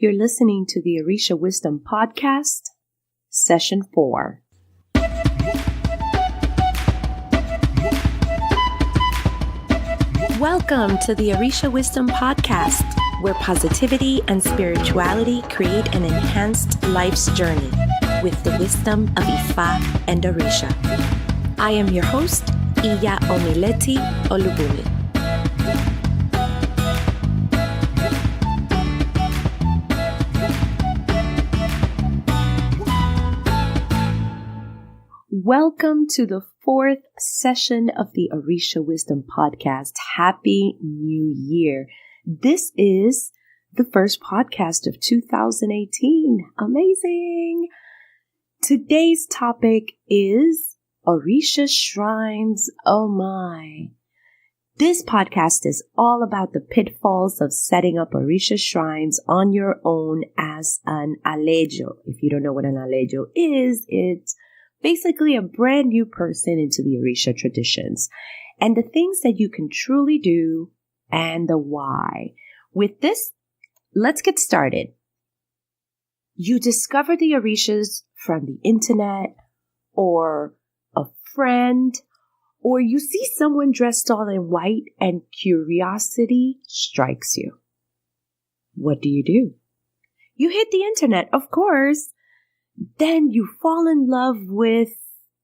You're listening to the Orisha Wisdom Podcast, Session 4. Welcome to the Orisha Wisdom Podcast, where positivity and spirituality create an enhanced life's journey with the wisdom of Ifa and Orisha. I am your host, Iya Omileti Olubumi. Welcome to the 4th session of the Orisha Wisdom Podcast. Happy New Year. This is the first podcast of 2018. Amazing. Today's topic is Orisha shrines. Oh my. This podcast is all about the pitfalls of setting up Orisha shrines on your own as an aleyo. If you don't know what an aleyo is, it's basically a brand new person into the Orisha traditions, and the things that you can truly do and the why. With this, let's get started. You discover the Orishas from the internet or a friend, or you see someone dressed all in white and curiosity strikes you. What do? You hit the internet, of course. Then you fall in love with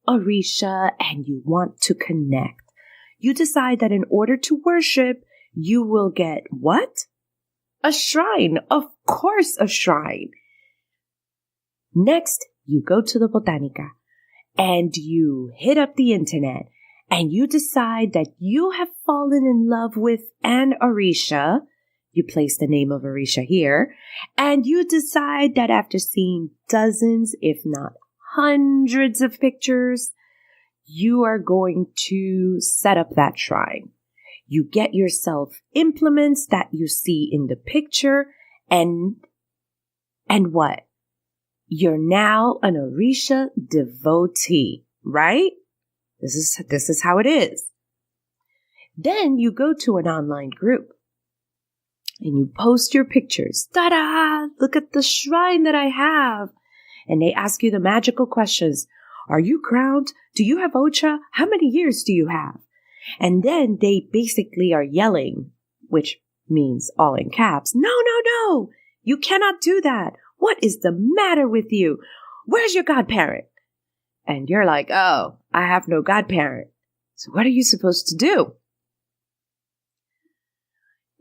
Orisha and you want to connect. You decide that in order to worship, you will get what? A shrine. Of course, a shrine. Next, you go to the Botanica and you hit up the internet and you decide that you have fallen in love with an Orisha. You place the name of Orisha here, and you decide that after seeing dozens, if not hundreds of pictures, you are going to set up that shrine. You get yourself implements that you see in the picture, and what? You're now an Orisha devotee, right? This is how it is. Then you go to an online group. And you post your pictures. Ta-da! Look at the shrine that I have. And they ask you the magical questions. Are you crowned? Do you have ocha? How many years do you have? And then they basically are yelling, which means all in caps. No. You cannot do that. What is the matter with you? Where's your godparent? And you're like, oh, I have no godparent. So what are you supposed to do?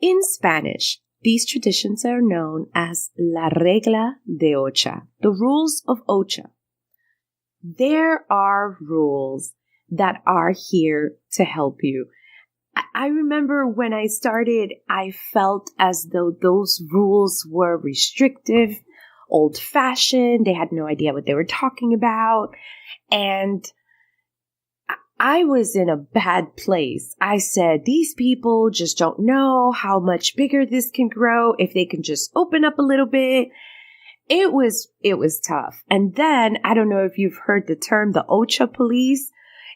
In Spanish, these traditions are known as la regla de ocha, the rules of ocha. There are rules that are here to help you. I remember when I started, I felt as though those rules were restrictive, old-fashioned. They had no idea what they were talking about, and I was in a bad place. I said, these people just don't know how much bigger this can grow if they can just open up a little bit. It was tough. And then, I don't know if you've heard the term, the Ocha police.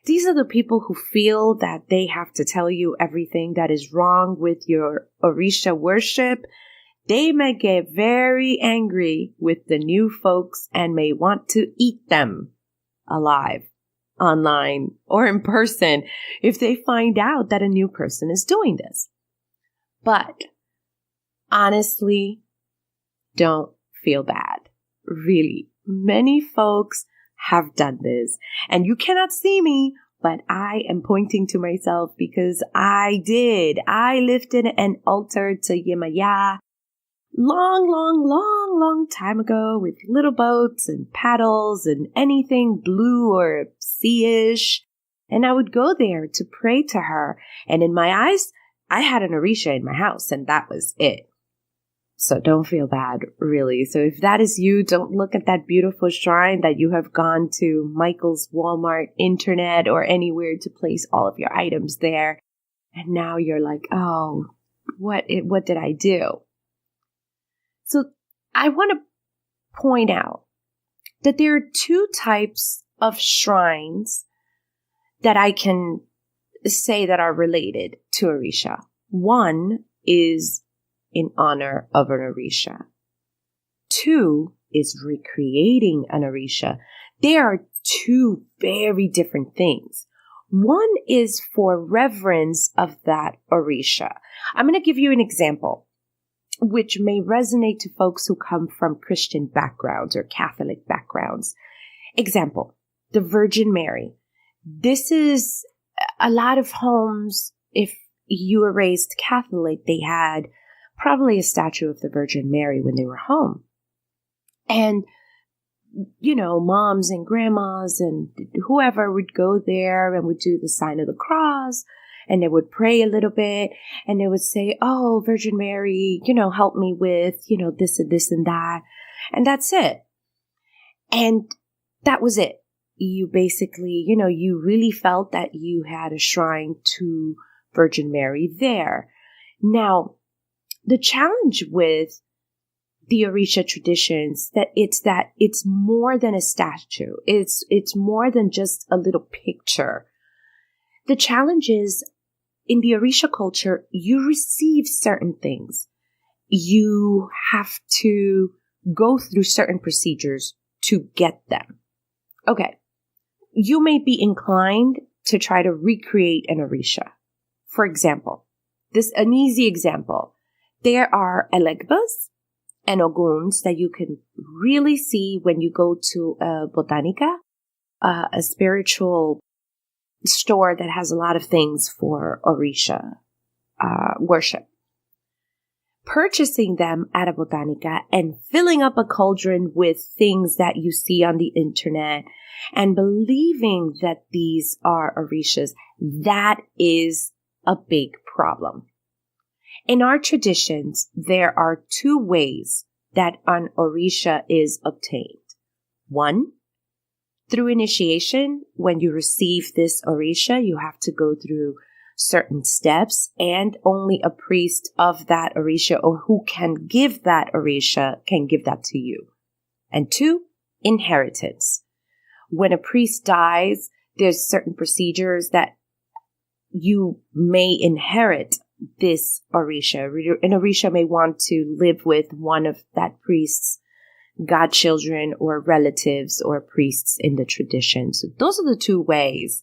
These are the people who feel that they have to tell you everything that is wrong with your Orisha worship. They may get very angry with the new folks and may want to eat them alive, online or in person, if they find out that a new person is doing this. But honestly, don't feel bad. Really, many folks have done this, and you cannot see me, but I am pointing to myself because I did. I lifted an altar to Yemaya long time ago with little boats and paddles and anything blue or sea-ish. And I would go there to pray to her. And in my eyes, I had an Orisha in my house, and that was it. So don't feel bad, really. So if that is you, don't look at that beautiful shrine that you have gone to Michael's Walmart, internet, or anywhere to place all of your items there. And now you're like, oh, what did I do? So I want to point out that there are two types of shrines that I can say that are related to Orisha. One is in honor of an Orisha. two is recreating an Orisha. They are two very different things. One is for reverence of that Orisha. I'm going to give you an example, which may resonate to folks who come from Christian backgrounds or Catholic backgrounds. Example, the Virgin Mary. This is a lot of homes, if you were raised Catholic, they had probably a statue of the Virgin Mary when they were home. And, you know, moms and grandmas and whoever would go there and would do the sign of the cross, and they would pray a little bit, and they would say, oh, Virgin Mary, you know, help me with, you know, this and that. And that's it. And that was it. You basically, you know, you really felt that you had a shrine to Virgin Mary there. Now, the challenge with the Orisha traditions that it's more than a statue. It's more than just a little picture. The challenge is, in the Orisha culture, you receive certain things. You have to go through certain procedures to get them. Okay. You may be inclined to try to recreate an Orisha. For example, an easy example. There are elegbas and oguns that you can really see when you go to a botanica, a spiritual store that has a lot of things for Orisha worship. Purchasing them at a botanica and filling up a cauldron with things that you see on the internet and believing that these are Orishas, that is a big problem. In our traditions, there are two ways that an Orisha is obtained. One, through initiation. When you receive this Orisha, you have to go through certain steps, and only a priest of that Orisha or who can give that Orisha can give that to you. And two, inheritance. When a priest dies, there's certain procedures that you may inherit this Orisha. An Orisha may want to live with one of that priest's godchildren or relatives or priests in the tradition. So those are the two ways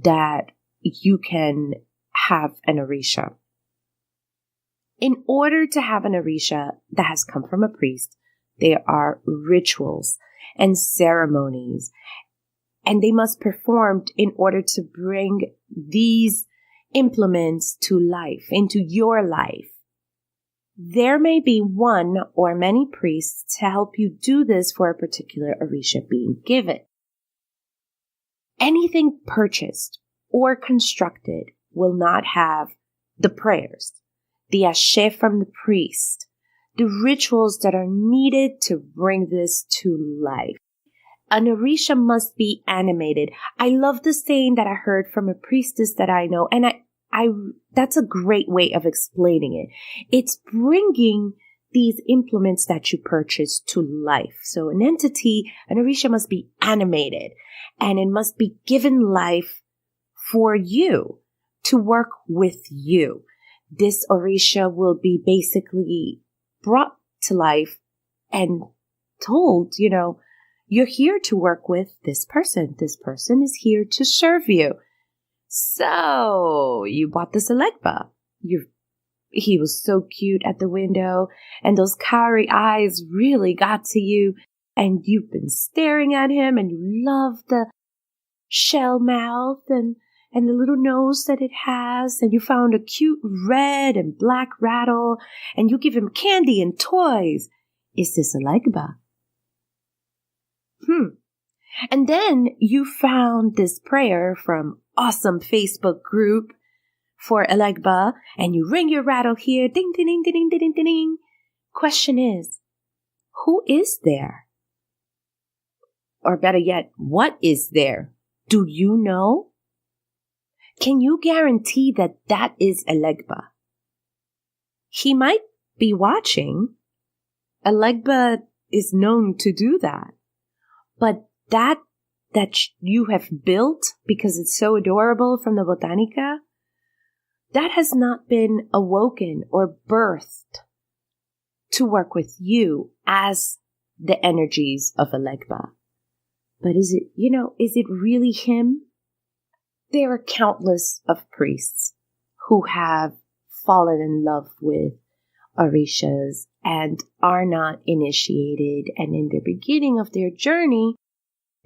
that you can have an Orisha. In order to have an Orisha that has come from a priest, there are rituals and ceremonies, and they must be performed in order to bring these implements to life, into your life. There may be one or many priests to help you do this for a particular Orisha being given. Anything purchased or constructed will not have the prayers, the ashe from the priest, the rituals that are needed to bring this to life. An Orisha must be animated. I love the saying that I heard from a priestess that I know, and that's a great way of explaining it. It's bringing these implements that you purchase to life. So an Orisha must be animated, and it must be given life for you, to work with you. This Orisha will be basically brought to life and told, you know, you're here to work with this person. This person is here to serve you. So you bought this Elegba. He was so cute at the window, and those cowrie eyes really got to you, and you've been staring at him, and you love the shell mouth and the little nose that it has, and you found a cute red and black rattle, and you give him candy and toys. Is this Elegba? And then you found this prayer from awesome Facebook group for Elegba, and you ring your rattle here, ding, ding, ding, ding, ding, ding, ding, ding. Question is, who is there? Or better yet, what is there? Do you know? Can you guarantee that that is Elegba? He might be watching. Elegba is known to do that. But that you have built because it's so adorable from the botanica, that has not been awoken or birthed to work with you as the energies of Elegba. But is it really him? There are countless of priests who have fallen in love with Orishas and are not initiated. And in the beginning of their journey,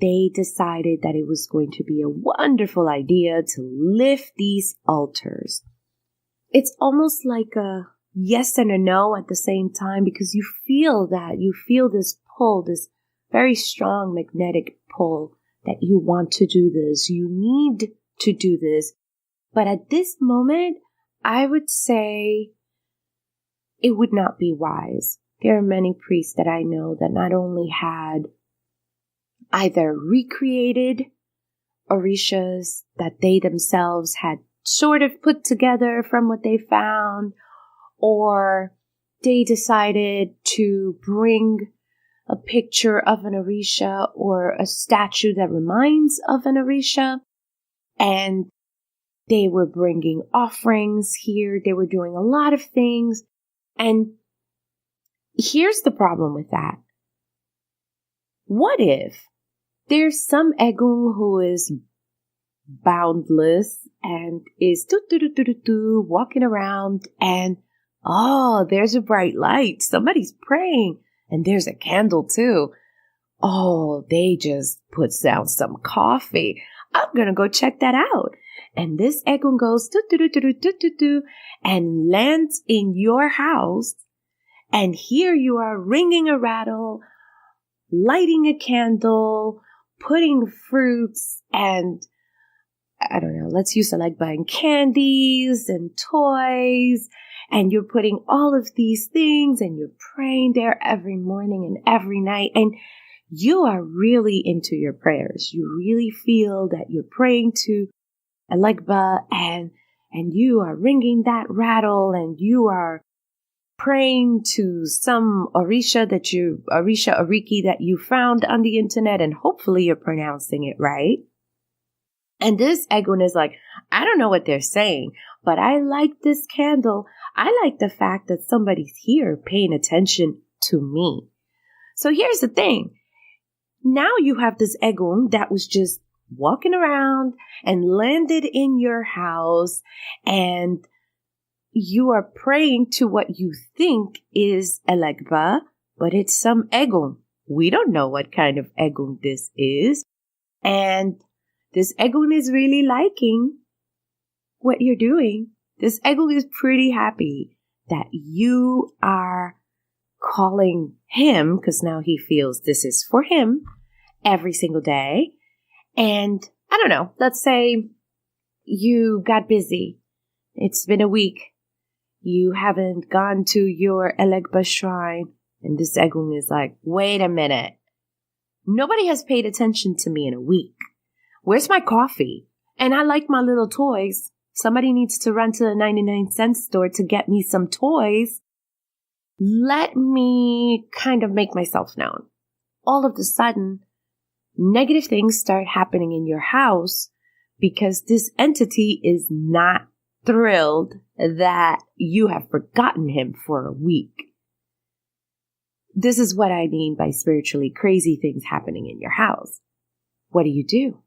they decided that it was going to be a wonderful idea to lift these altars. It's almost like a yes and a no at the same time, because you feel this pull, this very strong magnetic pull that you want to do this. You need to do this. But at this moment, I would say it would not be wise. There are many priests that I know that not only had either recreated Orishas that they themselves had sort of put together from what they found, or they decided to bring a picture of an Orisha or a statue that reminds of an Orisha, and they were bringing offerings here. They were doing a lot of things. And here's the problem with that. What if there's some Egun who is boundless and is walking around, and there's a bright light. Somebody's praying, and there's a candle too. Oh, they just put down some coffee. I'm going to go check that out. And this Egun goes and lands in your house. And here you are ringing a rattle, lighting a candle, putting fruits and, I don't know, let's use it like buying candies and toys. And you're putting all of these things and you're praying there every morning and every night. And you are really into your prayers. You really feel that you're praying to Elegba and you are ringing that rattle and you are praying to some Orisha Oriki that you found on the internet, and hopefully you're pronouncing it right. And this Egun is like, I don't know what they're saying, but I like this candle. I like the fact that somebody's here paying attention to me. So here's the thing. Now you have this Egun that was just walking around and landed in your house, and you are praying to what you think is Elegba, but it's some Egun. We don't know what kind of Egun this is. And this Egun is really liking what you're doing. This Egun is pretty happy that you are calling him, because now he feels this is for him every single day. And I don't know, let's say you got busy. It's been a week. You haven't gone to your Elegba shrine. And this Egun is like, wait a minute. Nobody has paid attention to me in a week. Where's my coffee? And I like my little toys. Somebody needs to run to the 99-cent store to get me some toys. Let me kind of make myself known. All of a sudden, negative things start happening in your house because this entity is not thrilled that you have forgotten him for a week. This is what I mean by spiritually crazy things happening in your house. What do you do?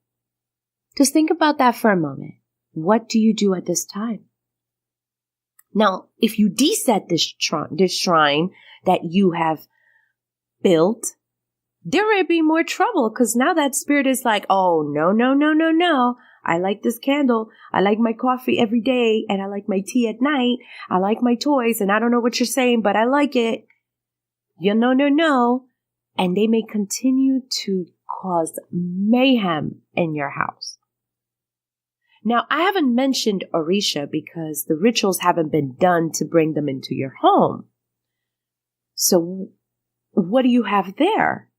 Just think about that for a moment. What do you do at this time? Now, if you deset this shrine that you have built, there may be more trouble, because now that spirit is like, oh, no. I like this candle. I like my coffee every day, and I like my tea at night. I like my toys, and I don't know what you're saying, but I like it. No. And they may continue to cause mayhem in your house. Now, I haven't mentioned Orisha because the rituals haven't been done to bring them into your home. So what do you have there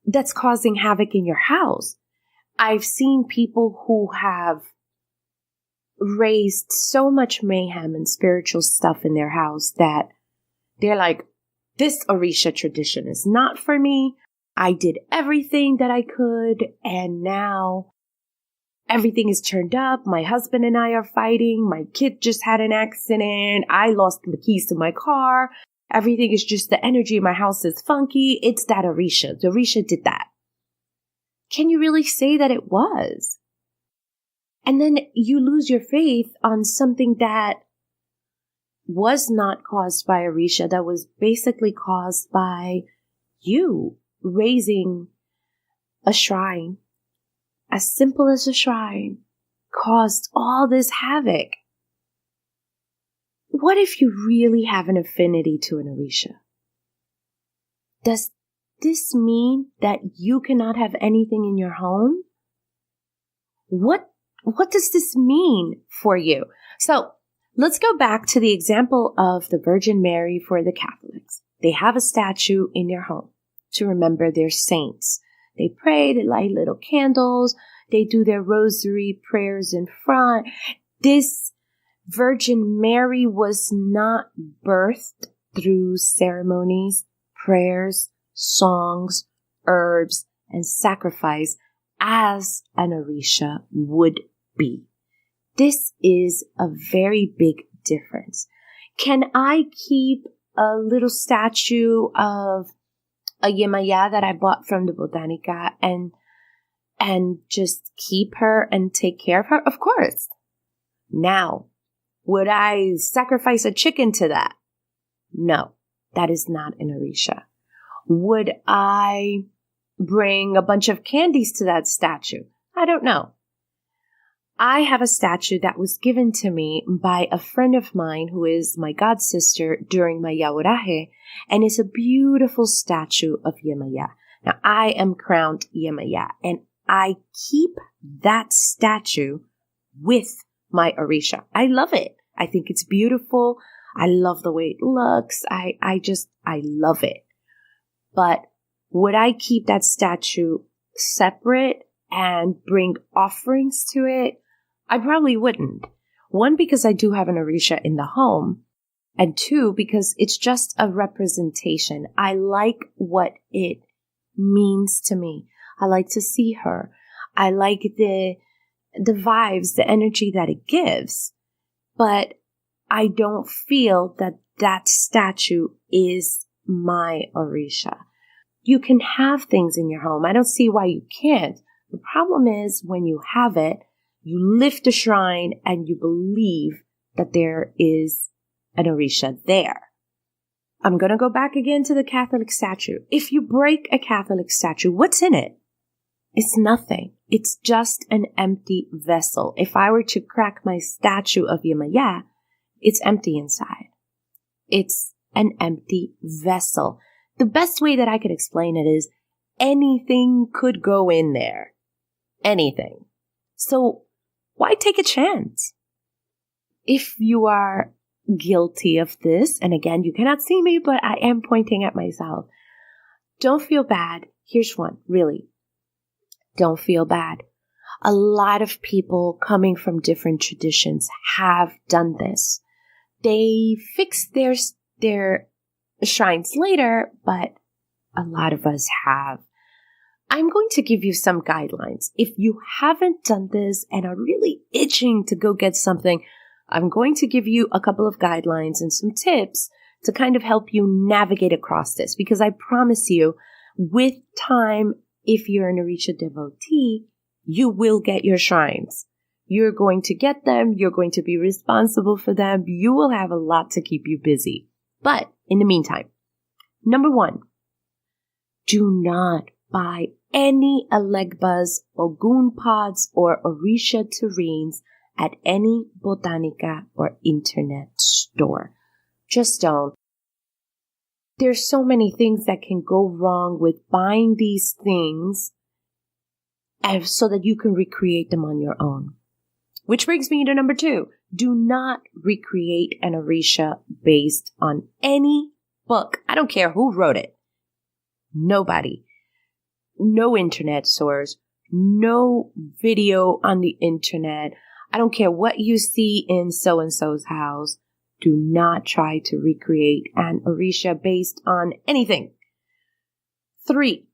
that's causing havoc in your house? I've seen people who have raised so much mayhem and spiritual stuff in their house that they're like, this Orisha tradition is not for me. I did everything that I could, and now everything is turned up. My husband and I are fighting. My kid just had an accident. I lost the keys to my car. everything is just the energy in my house is funky. It's that Orisha. The Orisha did that. Can you really say that it was? And then you lose your faith on something that was not caused by Orisha, that was basically caused by you raising a shrine, as simple as a shrine, caused all this havoc. What if you really have an affinity to an Orisha? Does this mean that you cannot have anything in your home? What does this mean for you? So let's go back to the example of the Virgin Mary for the Catholics. They have a statue in their home to remember their saints. They pray, they light little candles, they do their rosary prayers in front. This Virgin Mary was not birthed through ceremonies, prayers, songs, herbs, and sacrifice as an Orisha would be. This is a very big difference. Can I keep a little statue of a Yemaya that I bought from the Botanica and just keep her and take care of her? Of course. Now, would I sacrifice a chicken to that? No, that is not an Orisha. Would I bring a bunch of candies to that statue? I don't know. I have a statue that was given to me by a friend of mine who is my god sister during my yaoraje, and it's a beautiful statue of Yemaya. Now, I am crowned Yemaya, and I keep that statue with my Orisha. I love it. I think it's beautiful. I love the way it looks. I love it. But would I keep that statue separate and bring offerings to it? I probably wouldn't. One, because I do have an Orisha in the home. And two, because it's just a representation. I like what it means to me. I like to see her. I like the vibes, the energy that it gives. But I don't feel that that statue is my Orisha. You can have things in your home. I don't see why you can't. The problem is when you have it, you lift a shrine and you believe that there is an Orisha there. I'm going to go back again to the Catholic statue. If you break a Catholic statue, what's in it? It's nothing. It's just an empty vessel. If I were to crack my statue of Yemaya, it's empty inside. It's an empty vessel. The best way that I could explain it is anything could go in there. Anything. So why take a chance? If you are guilty of this, and again, you cannot see me, but I am pointing at myself. Don't feel bad. Here's one, really. Don't feel bad. A lot of people coming from different traditions have done this. They fix their shrines later, but a lot of us have. I'm going to give you some guidelines. If you haven't done this and are really itching to go get something, I'm going to give you a couple of guidelines and some tips to kind of help you navigate across this. Because I promise you, with time, if you're an Orisha devotee, you will get your shrines. You're going to get them. You're going to be responsible for them. You will have a lot to keep you busy. But in the meantime, number one, do not buy any Alegbas, Ogun pods, or Orisha terrines at any botanica or internet store. Just don't. There's so many things that can go wrong with buying these things so that you can recreate them on your own. Which brings me to number two. Do not recreate an Orisha based on any book. I don't care who wrote it. Nobody. No internet source. No video on the internet. I don't care what you see in so-and-so's house. Do not try to recreate an Orisha based on anything. 3.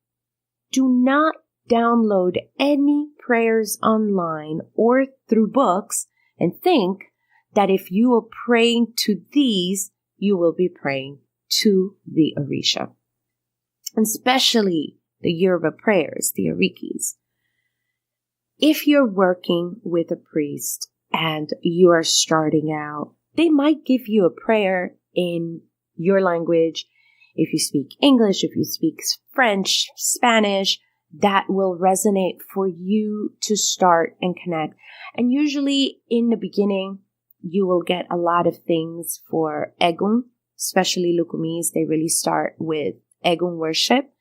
Do not download any prayers online or through books and think that if you are praying to these, you will be praying to the Orisha, and especially the Yoruba prayers, the Arikis. If you're working with a priest and you are starting out, they might give you a prayer in your language. If you speak English, if you speak French, Spanish, that will resonate for you to start and connect. And usually in the beginning, you will get a lot of things for Egun, especially Lukumis. They really start with Egun worship.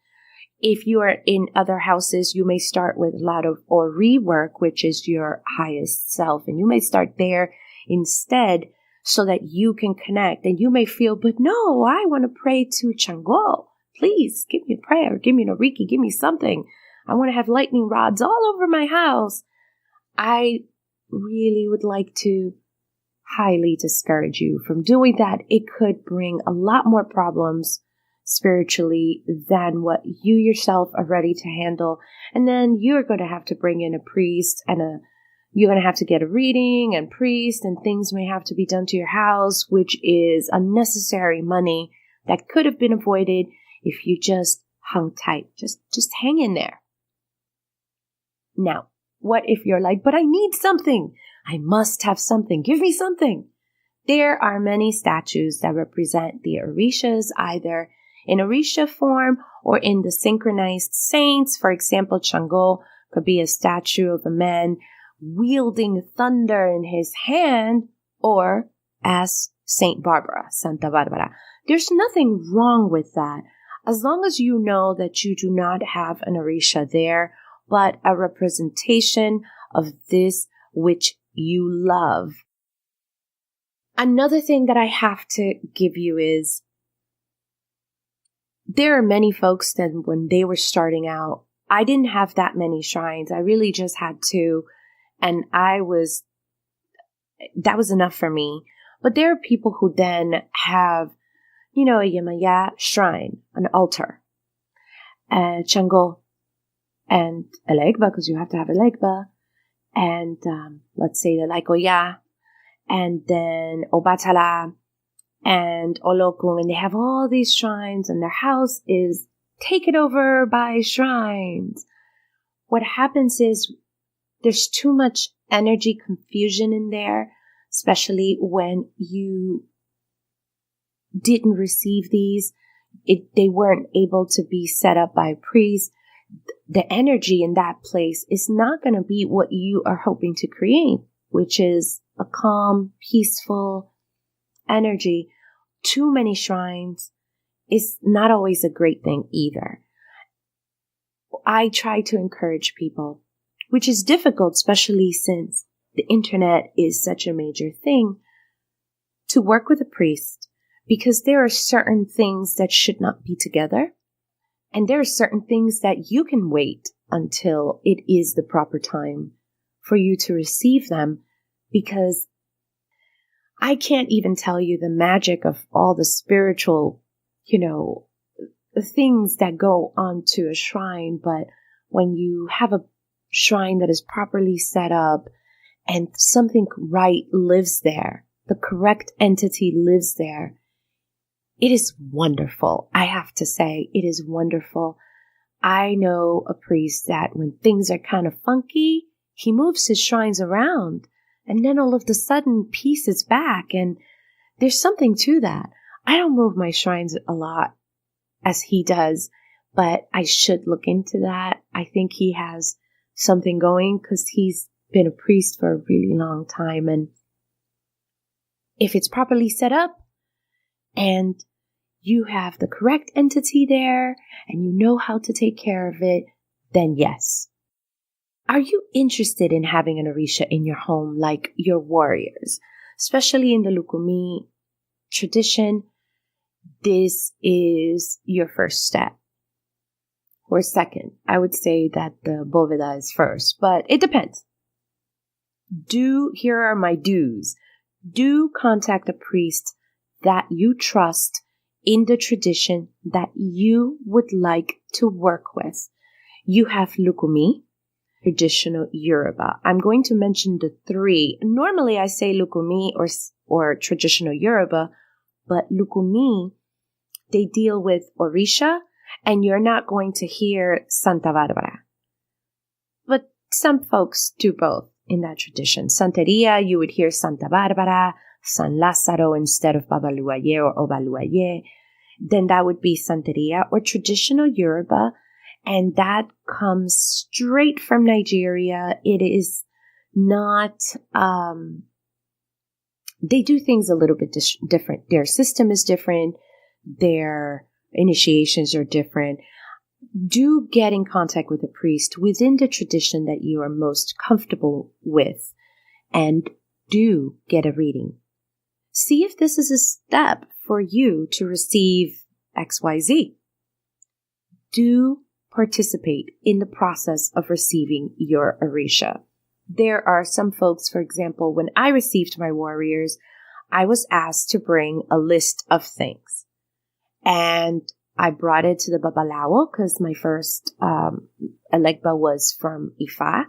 If you are in other houses, you may start with a lot of Ori work, which is your highest self. And you may start there instead so that you can connect. And you may feel, but no, I want to pray to Chango. Please give me a prayer. Give me an Oriki. Give me something. I want to have lightning rods all over my house. I really would like to highly discourage you from doing that. It could bring a lot more problems spiritually than what you yourself are ready to handle. And then you're going to have to bring in a priest and you're going to have to get a reading and priest, and things may have to be done to your house, which is unnecessary money that could have been avoided if you just hung tight. Just hang in there. Now, what if you're like, but I need something. I must have something. Give me something. There are many statues that represent the Orishas, either in Orisha form or in the synchronized saints. For example, Chango could be a statue of a man wielding thunder in his hand, or as Saint Barbara, Santa Barbara. There's nothing wrong with that, as long as you know that you do not have an Orisha there, but a representation of this which you love. Another thing that I have to give you is, there are many folks that when they were starting out, I didn't have that many shrines. I really just had two, and that was enough for me. But there are people who then have, a Yemaya shrine, an altar, Chango, and a legba, because you have to have a legba, and let's say the Laikoya, and then Obatala, and Olokun, and they have all these shrines, and their house is taken over by shrines. What happens is there's too much energy confusion in there, especially when you didn't receive these. They weren't able to be set up by a priest. The energy in that place is not going to be what you are hoping to create, which is a calm, peaceful energy. Too many shrines is not always a great thing either. I try to encourage people, which is difficult, especially since the internet is such a major thing, to work with a priest, because there are certain things that should not be together, and there are certain things that you can wait until it is the proper time for you to receive them, because I can't even tell you the magic of all the spiritual, things that go onto a shrine. But when you have a shrine that is properly set up and something right lives there, the correct entity lives there, it is wonderful. I have to say, it is wonderful. I know a priest that when things are kind of funky, he moves his shrines around. And then all of a sudden, peace is back. And there's something to that. I don't move my shrines a lot as he does, but I should look into that. I think he has something going because he's been a priest for a really long time. And if it's properly set up and you have the correct entity there and you know how to take care of it, then yes. Are you interested in having an Orisha in your home like your warriors? Especially in the Lukumi tradition, this is your first step. Or second. I would say that the Boveda is first, but it depends. Here are my do's. Do contact a priest that you trust in the tradition that you would like to work with. You have Lukumi, traditional Yoruba. I'm going to mention the three. Normally I say Lukumi or traditional Yoruba, but Lukumi they deal with Orisha, and you're not going to hear Santa Barbara. But some folks do both in that tradition. Santeria, you would hear Santa Barbara, San Lázaro instead of Babaluaye or Obaluaye. Then that would be Santeria or traditional Yoruba, and that comes straight from Nigeria. It is not, they do things a little bit different. Their system is different. Their initiations are different. Do get in contact with a priest within the tradition that you are most comfortable with, and do get a reading. See if this is a step for you to receive XYZ. Do participate in the process of receiving your Orisha. There are some folks, for example, when I received my warriors, I was asked to bring a list of things. And I brought it to the Babalawo because my first Elegba was from Ifa.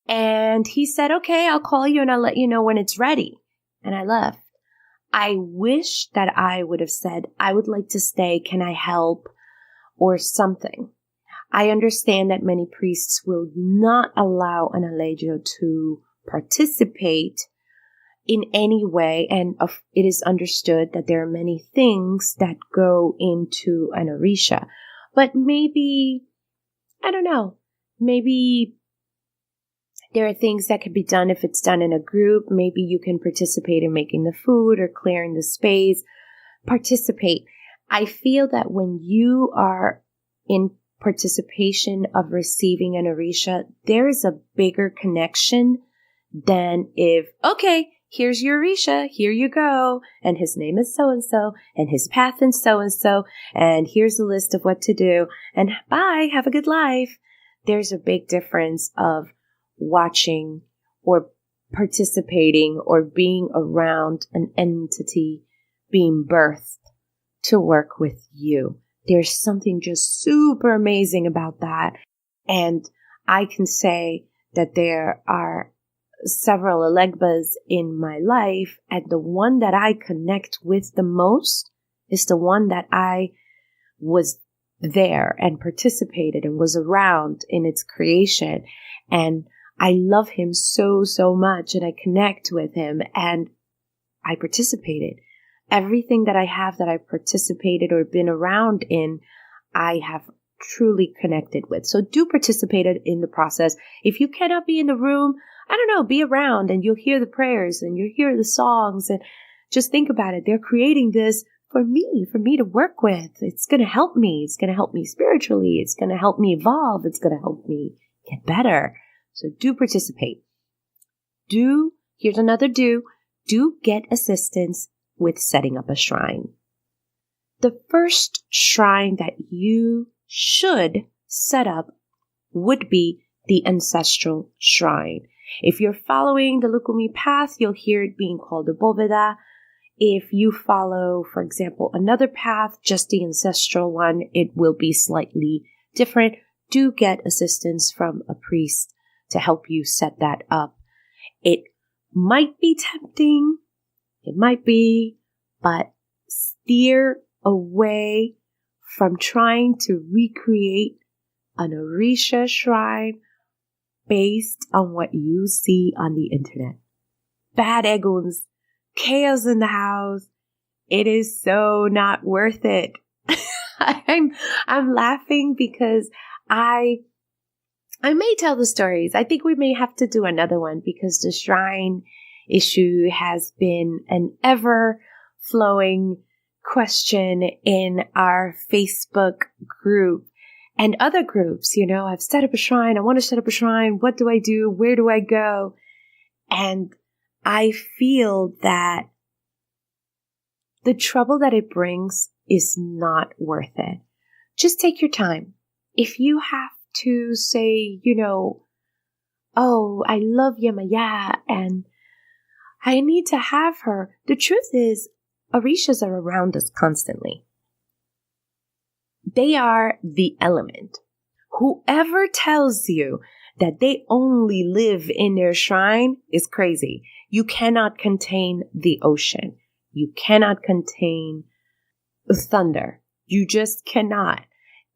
And he said, okay, I'll call you and I'll let you know when it's ready. And I left. I wish that I would have said, I would like to stay. Can I help? Or something. I understand that many priests will not allow an aleyo to participate in any way, and it is understood that there are many things that go into an Orisha. But maybe, I don't know, maybe there are things that can be done if it's done in a group. Maybe you can participate in making the food or clearing the space. Participate. I feel that when you are in participation of receiving an Orisha, there is a bigger connection than if, okay, here's your Orisha, here you go, and his name is so-and-so, and his path is so-and-so, and here's a list of what to do, and bye, have a good life. There's a big difference of watching or participating or being around an entity being birthed to work with you. There's something just super amazing about that. And I can say that there are several Elegbas in my life, and the one that I connect with the most is the one that I was there and participated and was around in its creation. And I love him so, so much, and I connect with him, and I participated. Everything that I have that I've participated or been around in, I have truly connected with. So do participate in the process. If you cannot be in the room, I don't know, be around and you'll hear the prayers and you'll hear the songs, and just think about it. They're creating this for me to work with. It's going to help me. It's going to help me spiritually. It's going to help me evolve. It's going to help me get better. So do participate. Here's another do get assistance with setting up a shrine. The first shrine that you should set up would be the ancestral shrine. If you're following the Lukumi path, you'll hear it being called a bóveda. If you follow, for example, another path, just the ancestral one, it will be slightly different. Do get assistance from a priest to help you set that up. It might be tempting. It might be, but steer away from trying to recreate an Orisha shrine based on what you see on the internet. Bad eguns, chaos in the house. It is so not worth it. I'm laughing because I may tell the stories. I think we may have to do another one because the shrine issue has been an ever-flowing question in our Facebook group and other groups. You know, I've set up a shrine. I want to set up a shrine. What do I do? Where do I go? And I feel that the trouble that it brings is not worth it. Just take your time. If you have to say, you know, oh, I love Yamaya and I need to have her. The truth is, Orishas are around us constantly. They are the element. Whoever tells you that they only live in their shrine is crazy. You cannot contain the ocean. You cannot contain thunder. You just cannot.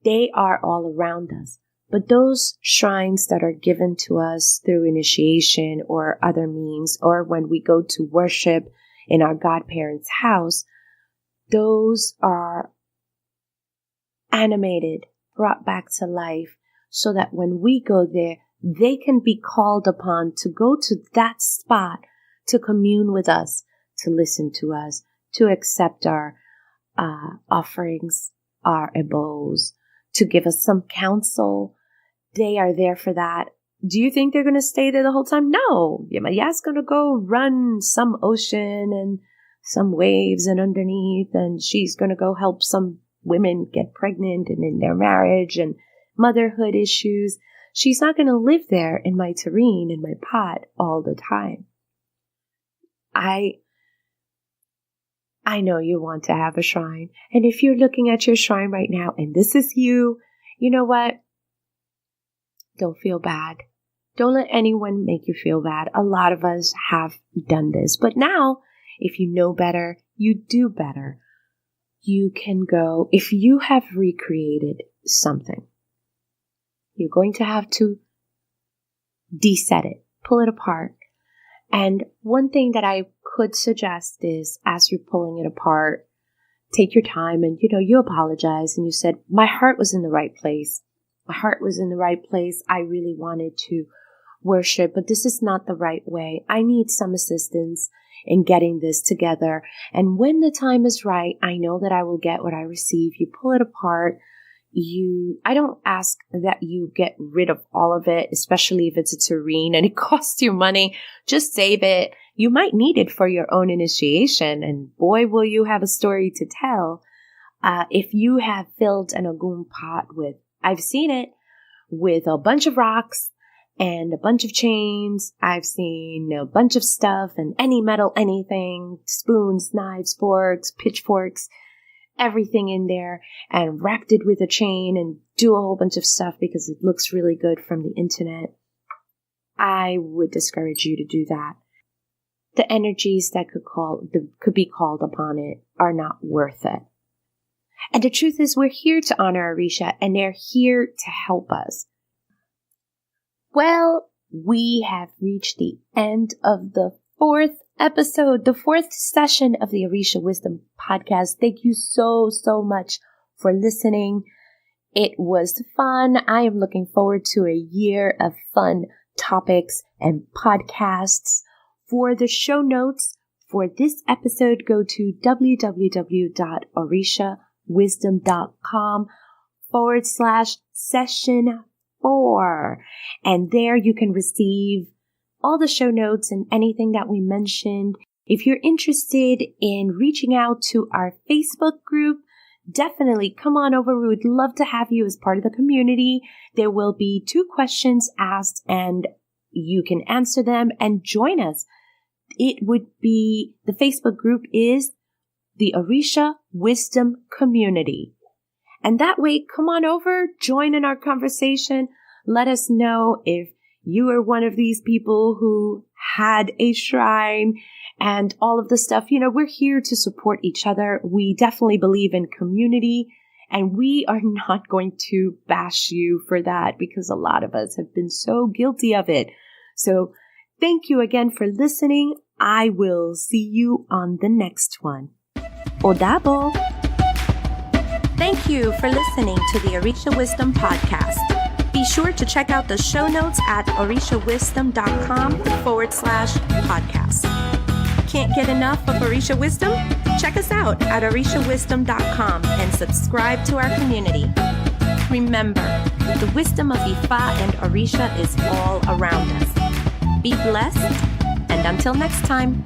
They are all around us. But those shrines that are given to us through initiation or other means, or when we go to worship in our godparents' house, those are animated, brought back to life, so that when we go there, they can be called upon to go to that spot to commune with us, to listen to us, to accept our offerings, our ebos, to give us some counsel. They are there for that. Do you think they're going to stay there the whole time? No. Yamaya's going to go run some ocean and some waves and underneath, and she's going to go help some women get pregnant and in their marriage and motherhood issues. She's not going to live there in my tureen, in my pot all the time. I know you want to have a shrine. And if you're looking at your shrine right now and this is you, you know what? Don't feel bad. Don't let anyone make you feel bad. A lot of us have done this. But now, if you know better, you do better. You can go, if you have recreated something, you're going to have to deset it, pull it apart. And one thing that I could suggest is, as you're pulling it apart, take your time and, you apologize and you said, my heart was in the right place. My heart was in the right place. I really wanted to worship, but this is not the right way. I need some assistance in getting this together. And when the time is right, I know that I will get what I receive. You pull it apart. I don't ask that you get rid of all of it, especially if it's a tureen and it costs you money. Just save it. You might need it for your own initiation, and boy, will you have a story to tell. If you have filled an Ogun pot with, I've seen it, with a bunch of rocks and a bunch of chains. I've seen a bunch of stuff and any metal, anything, spoons, knives, forks, pitchforks, everything in there, and wrapped it with a chain and do a whole bunch of stuff because it looks really good from the internet. I would discourage you to do that. The energies that could be called upon it are not worth it. And the truth is, we're here to honor Orisha, and they're here to help us. Well, we have reached the end of the fourth episode, the fourth session of the Orisha Wisdom Podcast. Thank you so much for listening. It was fun. I am looking forward to a year of fun topics and podcasts. For the show notes for this episode, go to www.orishawisdom.com/session4. And there you can receive all the show notes and anything that we mentioned. If you're interested in reaching out to our Facebook group, definitely come on over. We would love to have you as part of the community. There will be 2 questions asked and you can answer them and join us. The Facebook group is the Orisha Wisdom Community. And that way, come on over, join in our conversation. Let us know if you are one of these people who had a shrine and all of the stuff. We're here to support each other. We definitely believe in community, and we are not going to bash you for that because a lot of us have been so guilty of it. So thank you again for listening. I will see you on the next one. Odabo! Thank you for listening to the Orisha Wisdom Podcast. Be sure to check out the show notes at orishawisdom.com/podcast. Can't get enough of Orisha Wisdom? Check us out at orishawisdom.com and subscribe to our community. Remember, the wisdom of Ifa and Orisha is all around us. Be blessed, and until next time.